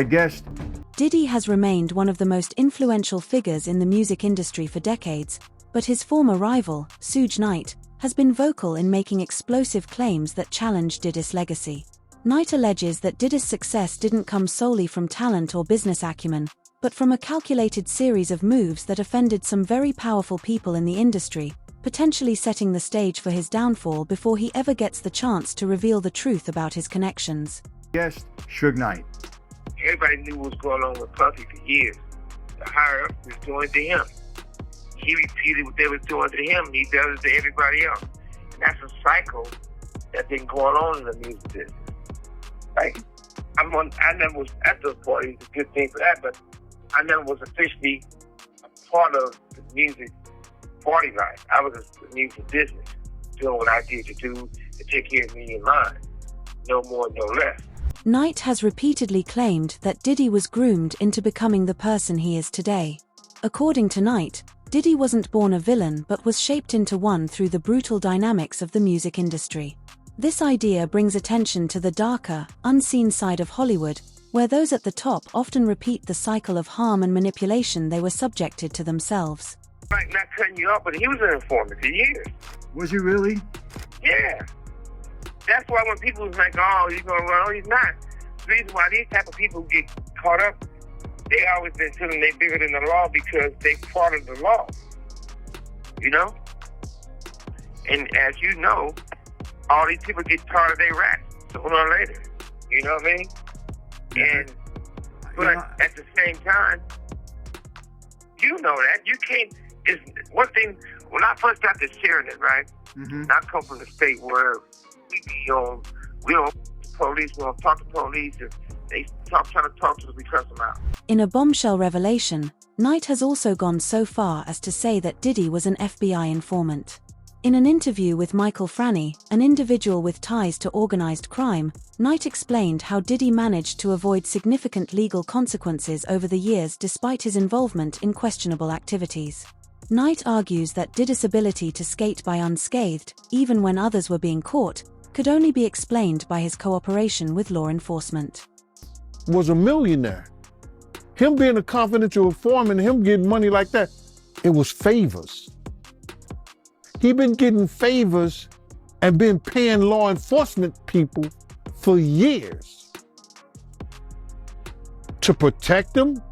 I guess Diddy has remained one of the most influential figures in the music industry for decades, but his former rival, Suge Knight, has been vocal in making explosive claims that challenge Diddy's legacy. Knight alleges that Diddy's success didn't come solely from talent or business acumen, but from a calculated series of moves that offended some very powerful people in the industry, potentially setting the stage for his downfall before he ever gets the chance to reveal the truth about his connections. guest Suge Knight. Everybody knew what was going on with Puffy for years. The higher up was doing to him. He repeated what they was doing to him, and he does it to everybody else. And that's a cycle that's been going on in the music business. Like, I never was at those parties, it's a good thing for that, but I never was officially a part of the music party life. I was in the music business, doing what I did to do to take care of me and mine. No more, no less. Knight has repeatedly claimed that Diddy was groomed into becoming the person he is today. According to Knight, Diddy wasn't born a villain but was shaped into one through the brutal dynamics of the music industry. This idea brings attention to the darker, unseen side of Hollywood, where those at the top often repeat the cycle of harm and manipulation they were subjected to themselves. Like, not cutting you off, but he was an informant for years. Was he really? Yeah. That's why when people was like, oh, he's going to run, oh, he's not. The reason why these type of people get caught up, they always been feeling they bigger than the law because they part of the law. You know? And as you know, all these people get tired of their rats sooner or later. You know what I mean? And but at the same time, you know that. You can't, it's one thing, when I first got to sharing it, right? I come from the state where we don't police, we don't talk to police, if they trying to talk to us, we cuss them out. In a bombshell revelation, Knight has also gone so far as to say that Diddy was an FBI informant. In an interview with Michael Franny, an individual with ties to organized crime, Knight explained how Diddy managed to avoid significant legal consequences over the years despite his involvement in questionable activities. Knight argues that Diddy's ability to skate by unscathed, even when others were being caught, could only be explained by his cooperation with law enforcement. Was a millionaire. Him being a confidential informant, him getting money like that, it was favors. He been getting favors and been paying law enforcement people for years to protect him.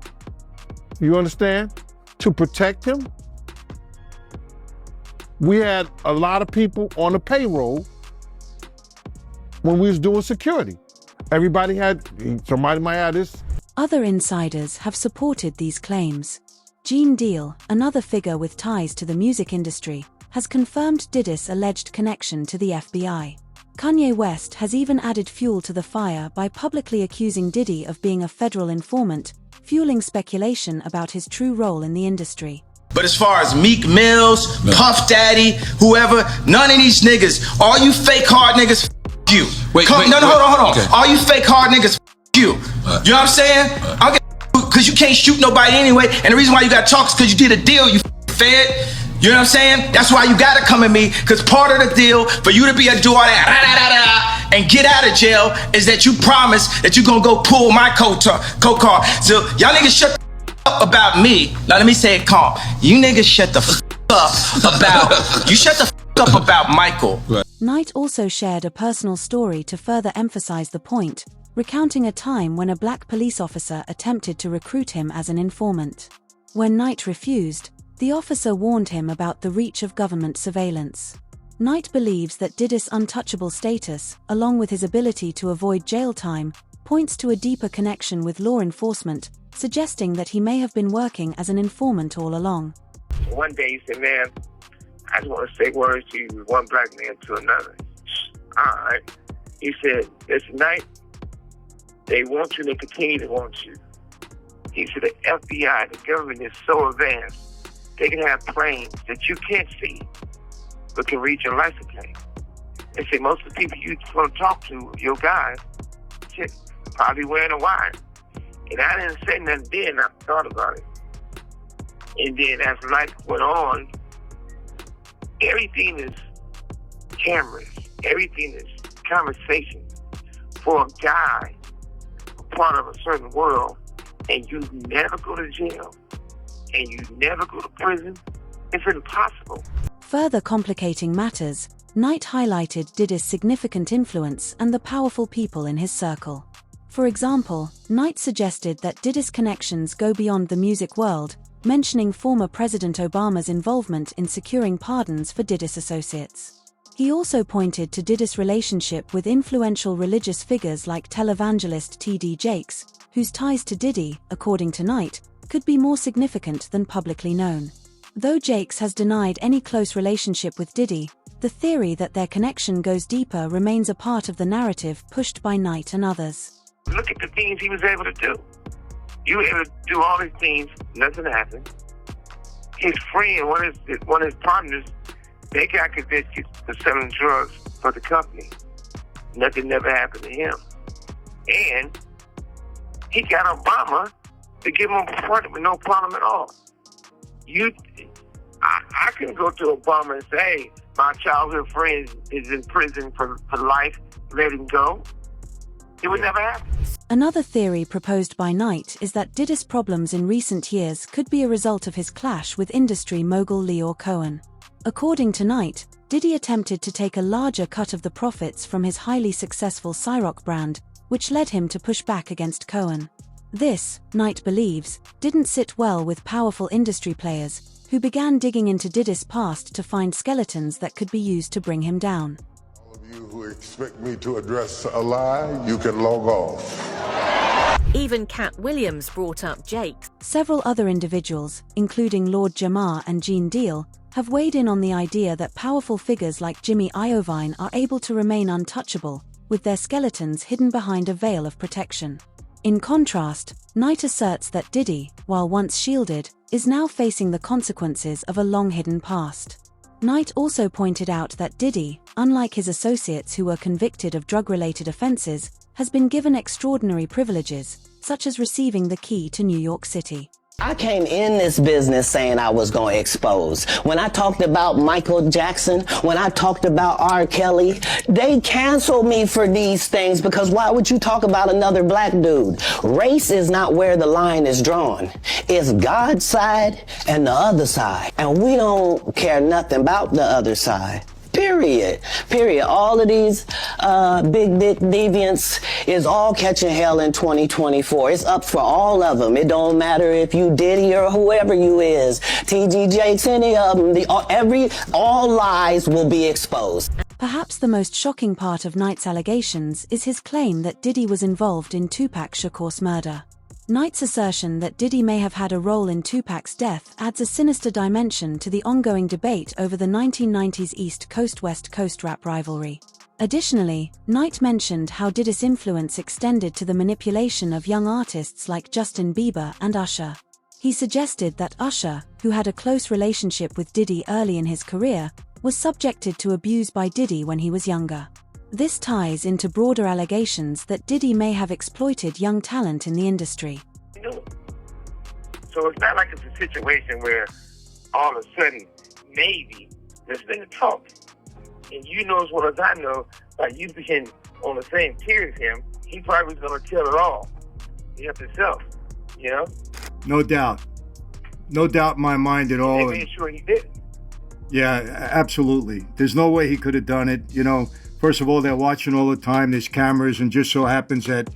You understand? To protect him. We had a lot of people on the payroll when we was doing security. Somebody might have this. Other insiders have supported these claims. Gene Deal, another figure with ties to the music industry, has confirmed Diddy's alleged connection to the FBI. Kanye West has even added fuel to the fire by publicly accusing Diddy of being a federal informant, fueling speculation about his true role in the industry. But as far as Meek Mills, Puff Daddy, whoever, none of these niggas, all you fake hard niggas, you. Hold on. Okay. All you fake hard niggas, you. You know what I'm saying? I'll get because you can't shoot nobody anyway, and the reason why you got to talk is because you did a deal, you fed. You know what I'm saying? That's why you gotta come at me, because part of the deal for you to be able to do all that and get out of jail is that you promise that you're gonna go pull my coat card. So y'all niggas shut the up about me. Now let me say it calm. You niggas shut the up about Michael. Knight also shared a personal story to further emphasize the point, recounting a time when a black police officer attempted to recruit him as an informant. When Knight refused, the officer warned him about the reach of government surveillance. Knight believes that Diddy's untouchable status, along with his ability to avoid jail time, points to a deeper connection with law enforcement, suggesting that he may have been working as an informant all along. One day he said, man, I just want to say words to you, one black man to another. All right. He said, this night, they want you and they continue to want you. He said, the FBI, the government is so advanced, they can have planes that you can't see, but can read your license plate. They say most of the people you want to talk to, your guys, shit, probably wearing a wire. And I didn't say nothing then, I thought about it. And then as life went on, everything is cameras, everything is conversation. For a guy, a part of a certain world and you never go to jail and you never go to prison, it's impossible. Further complicating matters, Knight highlighted Diddy's significant influence and the powerful people in his circle. For example, Knight suggested that Diddy's connections go beyond the music world, mentioning former President Obama's involvement in securing pardons for Diddy's associates. He also pointed to Diddy's relationship with influential religious figures like televangelist T.D. Jakes, whose ties to Diddy, according to Knight, could be more significant than publicly known. Though Jakes has denied any close relationship with Diddy, the theory that their connection goes deeper remains a part of the narrative pushed by Knight and others. Look at the things he was able to do. You were able to do all these things, nothing happened. His friend, one of his partners, they got convicted for selling drugs for the company. Nothing never happened to him. And he got Obama to give him a pardon with no problem at all. I can go to Obama and say, hey, my childhood friend is in prison for life, let him go. It would never happen. Another theory proposed by Knight is that Diddy's problems in recent years could be a result of his clash with industry mogul Lyor Cohen. According to Knight, Diddy attempted to take a larger cut of the profits from his highly successful Ciroc brand, which led him to push back against Cohen. This, Knight believes, didn't sit well with powerful industry players, who began digging into Diddy's past to find skeletons that could be used to bring him down. All of you who expect me to address a lie, you can log off. Even Cat Williams brought up Jakes. Several other individuals, including Lord Jamar and Gene Deal, have weighed in on the idea that powerful figures like Jimmy Iovine are able to remain untouchable, with their skeletons hidden behind a veil of protection. In contrast, Knight asserts that Diddy, while once shielded, is now facing the consequences of a long-hidden past. Knight also pointed out that Diddy, unlike his associates who were convicted of drug-related offenses, has been given extraordinary privileges, such as receiving the key to New York City. I came in this business saying I was going to expose. When I talked about Michael Jackson, when I talked about R. Kelly, they canceled me for these things because why would you talk about another black dude? Race is not where the line is drawn. It's God's side and the other side. And we don't care nothing about the other side. Period. All of these big deviants is all catching hell in 2024. It's up for all of them. It don't matter if you Diddy or whoever you is. T.G. Jakes, any of them. All lies will be exposed. Perhaps the most shocking part of Knight's allegations is his claim that Diddy was involved in Tupac Shakur's murder. Knight's assertion that Diddy may have had a role in Tupac's death adds a sinister dimension to the ongoing debate over the 1990s East Coast-West Coast rap rivalry. Additionally, Knight mentioned how Diddy's influence extended to the manipulation of young artists like Justin Bieber and Usher. He suggested that Usher, who had a close relationship with Diddy early in his career, was subjected to abuse by Diddy when he was younger. This ties into broader allegations that Diddy may have exploited young talent in the industry. So it's not like it's a situation where all of a sudden, maybe, there's been a talk. And you know as well as I know, like you being on the same tier as him, he probably was going to tell it all. He helped himself, you know? No doubt. No doubt in my mind at all. They made sure he did it. Yeah, absolutely. There's no way he could have done it. You know, first of all, they're watching all the time. There's cameras, and just so happens that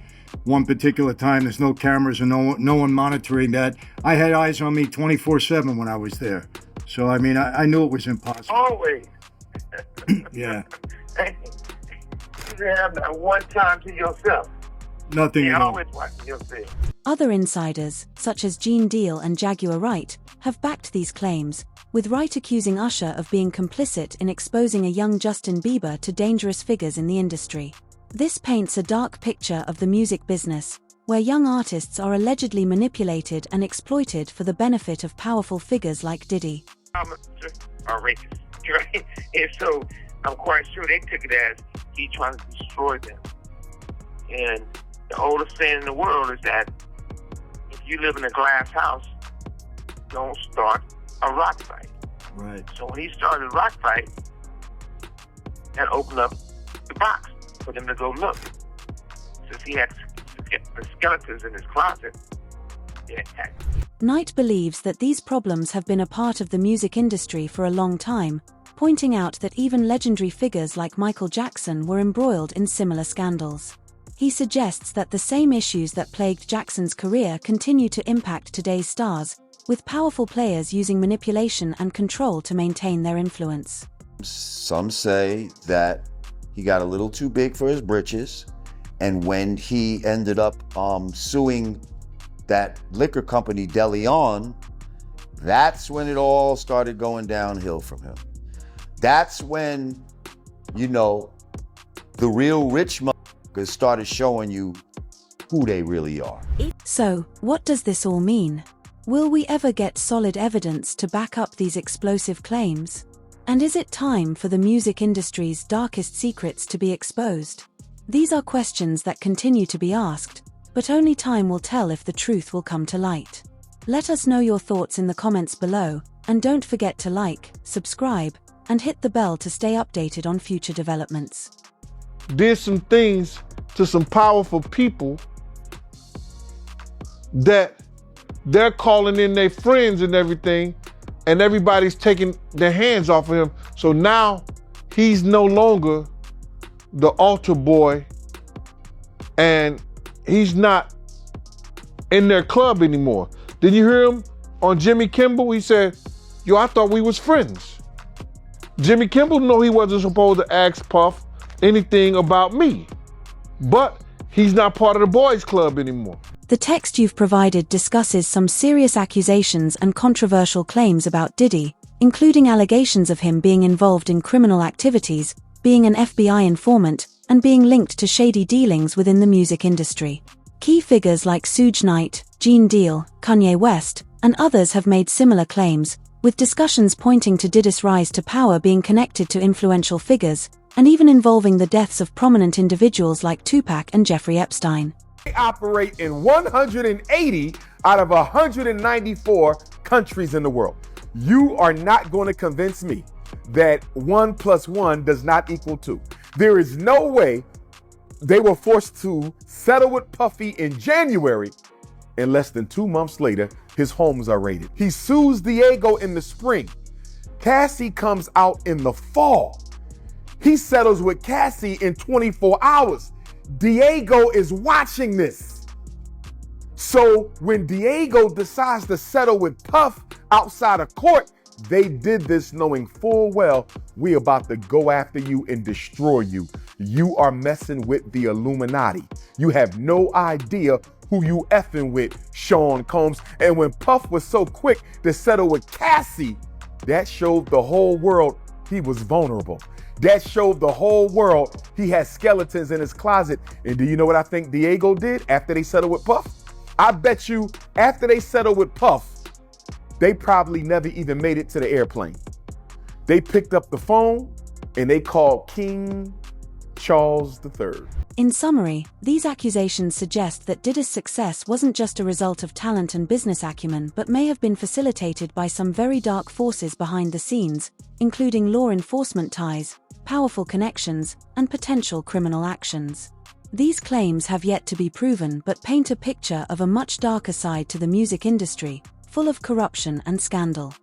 one particular time there's no cameras and no one monitoring that. I had eyes on me 24/7 when I was there. So, I mean, I knew it was impossible. Always. Yeah. You didn't have that one time to yourself. Nothing You're at all. always watching yourself. Other insiders, such as Gene Deal and Jaguar Wright, have backed these claims, with Wright accusing Usher of being complicit in exposing a young Justin Bieber to dangerous figures in the industry. This paints a dark picture of the music business, where young artists are allegedly manipulated and exploited for the benefit of powerful figures like Diddy. Are racist, right? And so I'm quite sure they took it as he trying to destroy them. And the oldest saying in the world is that if you live in a glass house, don't start a rock fight. Right. So when he started a rock fight, that opened up the box for them to go look. Since he had the skeletons in his closet. Yeah. Knight believes that these problems have been a part of the music industry for a long time, pointing out that even legendary figures like Michael Jackson were embroiled in similar scandals. He suggests that the same issues that plagued Jackson's career continue to impact today's stars, with powerful players using manipulation and control to maintain their influence. Some say that he got a little too big for his britches, and when he ended up suing that liquor company De Leon, that's when it all started going downhill from him. That's when, you know, the real rich motherfuckers started showing you who they really are. So, what does this all mean? Will we ever get solid evidence to back up these explosive claims? And is it time for the music industry's darkest secrets to be exposed? These are questions that continue to be asked, but only time will tell if the truth will come to light. Let us know your thoughts in the comments below, and don't forget to like, subscribe, and hit the bell to stay updated on future developments. Did some things to some powerful people that they're calling in their friends and everything, and everybody's taking their hands off of him. So now he's no longer the altar boy, and he's not in their club anymore. Did you hear him on Jimmy Kimmel? He said, yo, I thought we was friends. Jimmy Kimmel knew he wasn't supposed to ask Puff anything about me, but he's not part of the boys club anymore. The text you've provided discusses some serious accusations and controversial claims about Diddy, including allegations of him being involved in criminal activities, being an FBI informant, and being linked to shady dealings within the music industry. Key figures like Suge Knight, Gene Deal, Kanye West, and others have made similar claims, with discussions pointing to Diddy's rise to power being connected to influential figures, and even involving the deaths of prominent individuals like Tupac and Jeffrey Epstein. They operate in 180 out of 194 countries in the world. You are not going to convince me that 1 + 1 does not equal 2. There is no way they were forced to settle with Puffy in January, and less than 2 months later, his homes are raided. He sues Diego in the spring. Cassie comes out in the fall. He settles with Cassie in 24 hours. Diego is watching this. So when Diego decides to settle with Puff outside of court, they did this knowing full well we about to go after you and destroy you. You are messing with the Illuminati. You have no idea who you effing with, Sean Combs. And when Puff was so quick to settle with Cassie, that showed the whole world he was vulnerable. That showed the whole world he had skeletons in his closet. And do you know what I think Diego did after they settled with Puff? I bet you after they settled with Puff, they probably never even made it to the airplane. They picked up the phone and they called King Charles III. In summary, these accusations suggest that Diddy's success wasn't just a result of talent and business acumen, but may have been facilitated by some very dark forces behind the scenes, including law enforcement ties, powerful connections, and potential criminal actions. These claims have yet to be proven but paint a picture of a much darker side to the music industry, full of corruption and scandal.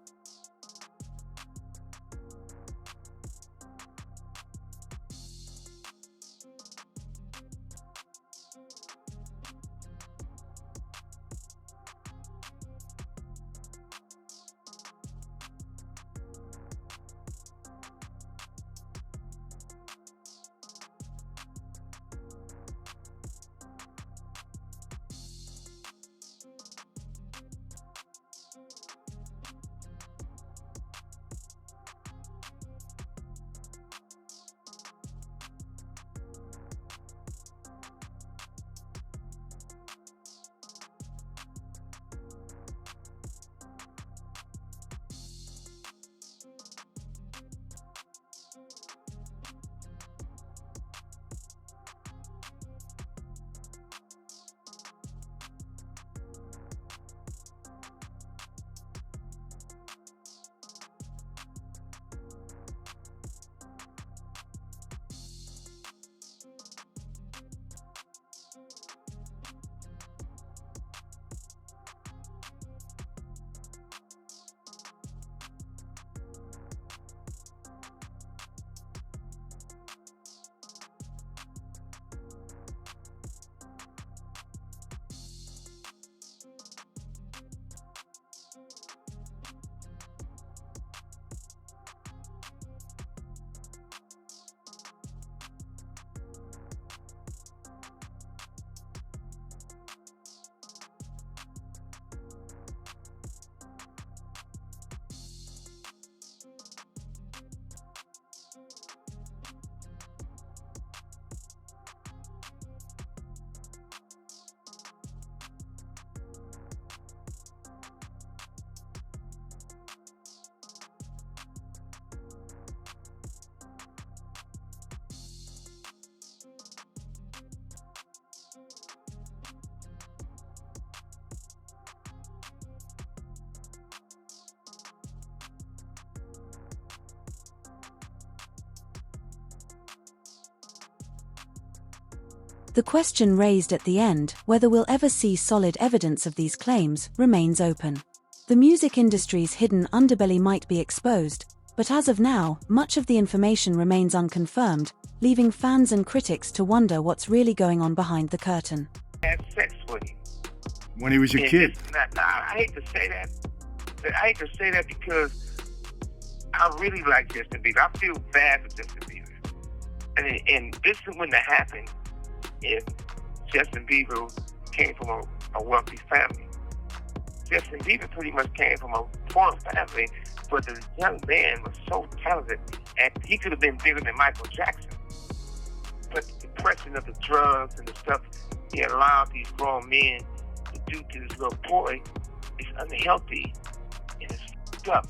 The question raised at the end, whether we'll ever see solid evidence of these claims, remains open. The music industry's hidden underbelly might be exposed, but as of now, much of the information remains unconfirmed, leaving fans and critics to wonder what's really going on behind the curtain. Had sex with him. When he was a kid. I hate to say that. I hate to say that because I really like Justin Bieber. I feel bad for Justin Bieber. And this wouldn't have happened if Justin Bieber came from a wealthy family. Justin Bieber pretty much came from a poor family, but the young man was so talented, and he could have been bigger than Michael Jackson. But the depression of the drugs and the stuff he allowed these grown men to do to this little boy is unhealthy, and it's fucked up.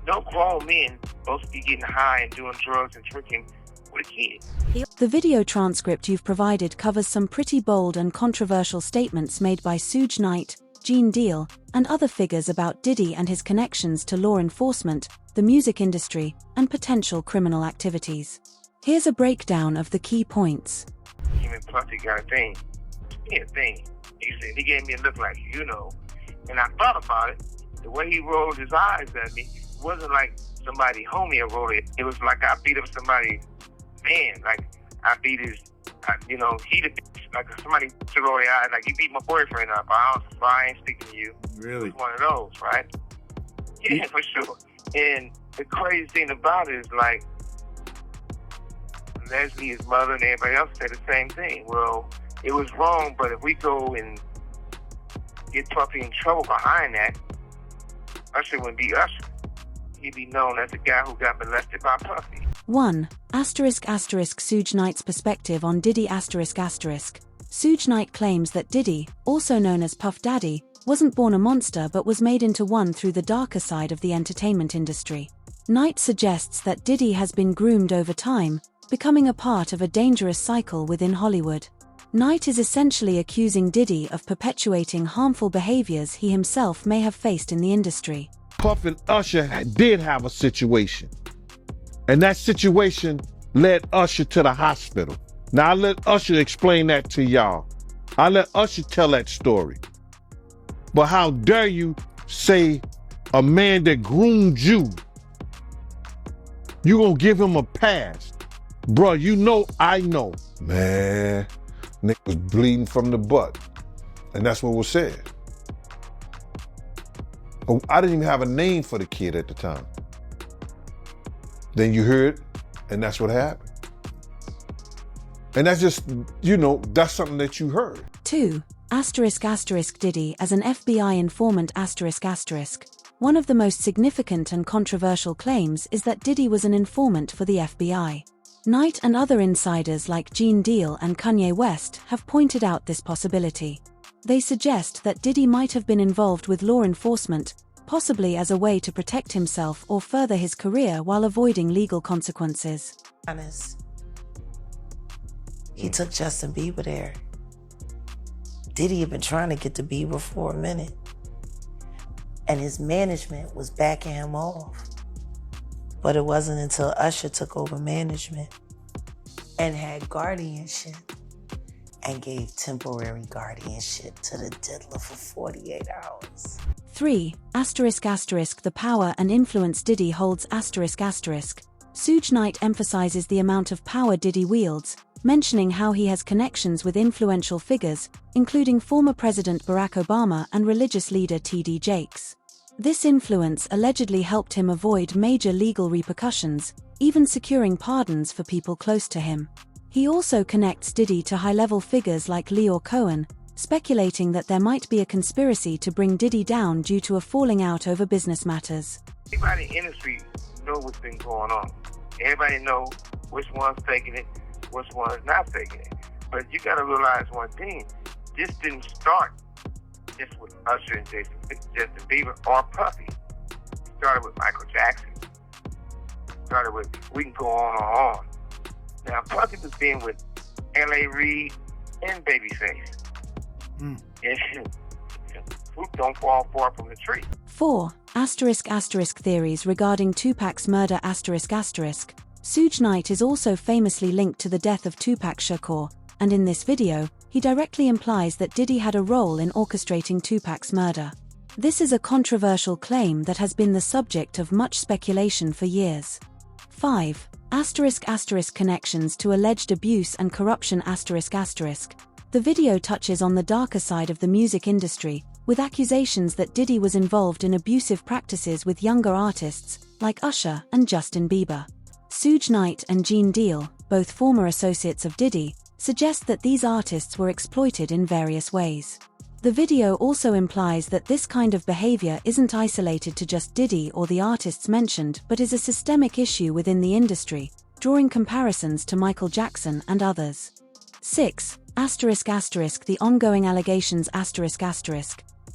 No grown men supposed to be getting high and doing drugs and drinking with a kid. The video transcript you've provided covers some pretty bold and controversial statements made by Suge Knight, Gene Deal, and other figures about Diddy and his connections to law enforcement, the music industry, and potential criminal activities. Here's a breakdown of the key points. Him and Puffy got a thing. He had a thing. He gave me a look like, you know. And I thought about it. The way he rolled his eyes at me wasn't like somebody homie or rolled it. It was like I beat up somebody, man. Like I beat his, he like somebody to roll their eyes. Like you beat my boyfriend up. I ain't speaking to you. Really? It's one of those, right? Yeah, for sure. And the crazy thing about it is like, Leslie, his mother, and everybody else said the same thing. Well, it was wrong, but if we go and get Puffy in trouble behind that, Usher wouldn't be Usher. He'd be known as the guy who got molested by Puffy. 1. Suge Knight's perspective on Diddy Suge Knight claims that Diddy, also known as Puff Daddy, wasn't born a monster but was made into one through the darker side of the entertainment industry. Knight suggests that Diddy has been groomed over time, becoming a part of a dangerous cycle within Hollywood. Knight is essentially accusing Diddy of perpetuating harmful behaviors he himself may have faced in the industry. Puff and Usher did have a situation, and that situation led Usher to the hospital. Now I let Usher explain that to y'all. I let Usher tell that story. But how dare you say a man that groomed you, you gonna give him a pass? Bruh, you know I know. Man, Nick was bleeding from the butt. And that's what was said. I didn't even have a name for the kid at the time. Then you heard, and that's what happened. And that's just, that's something that you heard. 2. Diddy as an FBI informant One of the most significant and controversial claims is that Diddy was an informant for the FBI. Knight and other insiders like Gene Deal and Kanye West have pointed out this possibility. They suggest that Diddy might have been involved with law enforcement, possibly as a way to protect himself or further his career while avoiding legal consequences. He took Justin Bieber there. Diddy had been trying to get to Bieber for a minute, and his management was backing him off. But it wasn't until Usher took over management and had guardianship and gave temporary guardianship to the diddler for 48 hours. 3. The power and influence Diddy holds Suge Knight emphasizes the amount of power Diddy wields, mentioning how he has connections with influential figures, including former President Barack Obama and religious leader T.D. Jakes. This influence allegedly helped him avoid major legal repercussions, even securing pardons for people close to him. He also connects Diddy to high-level figures like Lyor Cohen, speculating that there might be a conspiracy to bring Diddy down due to a falling out over business matters. Everybody in the industry know what's been going on. Everybody know which one's faking it, which one's not faking it. But you gotta realize one thing, this didn't start just with Usher and Justin Bieber or Puffy. It started with Michael Jackson. Started with, we can go on and on. Now, Puffy was being with L.A. Reid and Babyface. And fruit don't fall far from the tree. 4. Theories regarding Tupac's murder Suge Knight is also famously linked to the death of Tupac Shakur, and in this video, he directly implies that Diddy had a role in orchestrating Tupac's murder. This is a controversial claim that has been the subject of much speculation for years. 5. Connections to alleged abuse and corruption. The video touches on the darker side of the music industry, with accusations that Diddy was involved in abusive practices with younger artists, like Usher and Justin Bieber. Suge Knight and Gene Deal, both former associates of Diddy, suggest that these artists were exploited in various ways. The video also implies that this kind of behavior isn't isolated to just Diddy or the artists mentioned but is a systemic issue within the industry, drawing comparisons to Michael Jackson and others. 6. The ongoing allegations.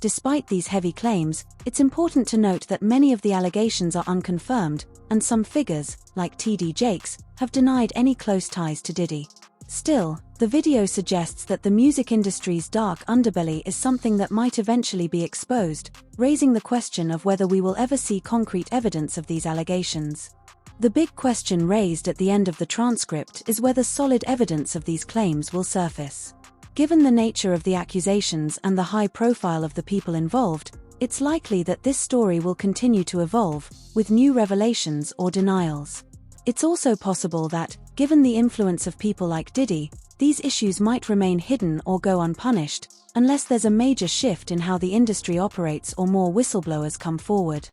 Despite these heavy claims, it's important to note that many of the allegations are unconfirmed, and some figures, like T.D. Jakes, have denied any close ties to Diddy. Still, the video suggests that the music industry's dark underbelly is something that might eventually be exposed, raising the question of whether we will ever see concrete evidence of these allegations. The big question raised at the end of the transcript is whether solid evidence of these claims will surface. Given the nature of the accusations and the high profile of the people involved, it's likely that this story will continue to evolve, with new revelations or denials. It's also possible that, given the influence of people like Diddy, these issues might remain hidden or go unpunished, unless there's a major shift in how the industry operates or more whistleblowers come forward.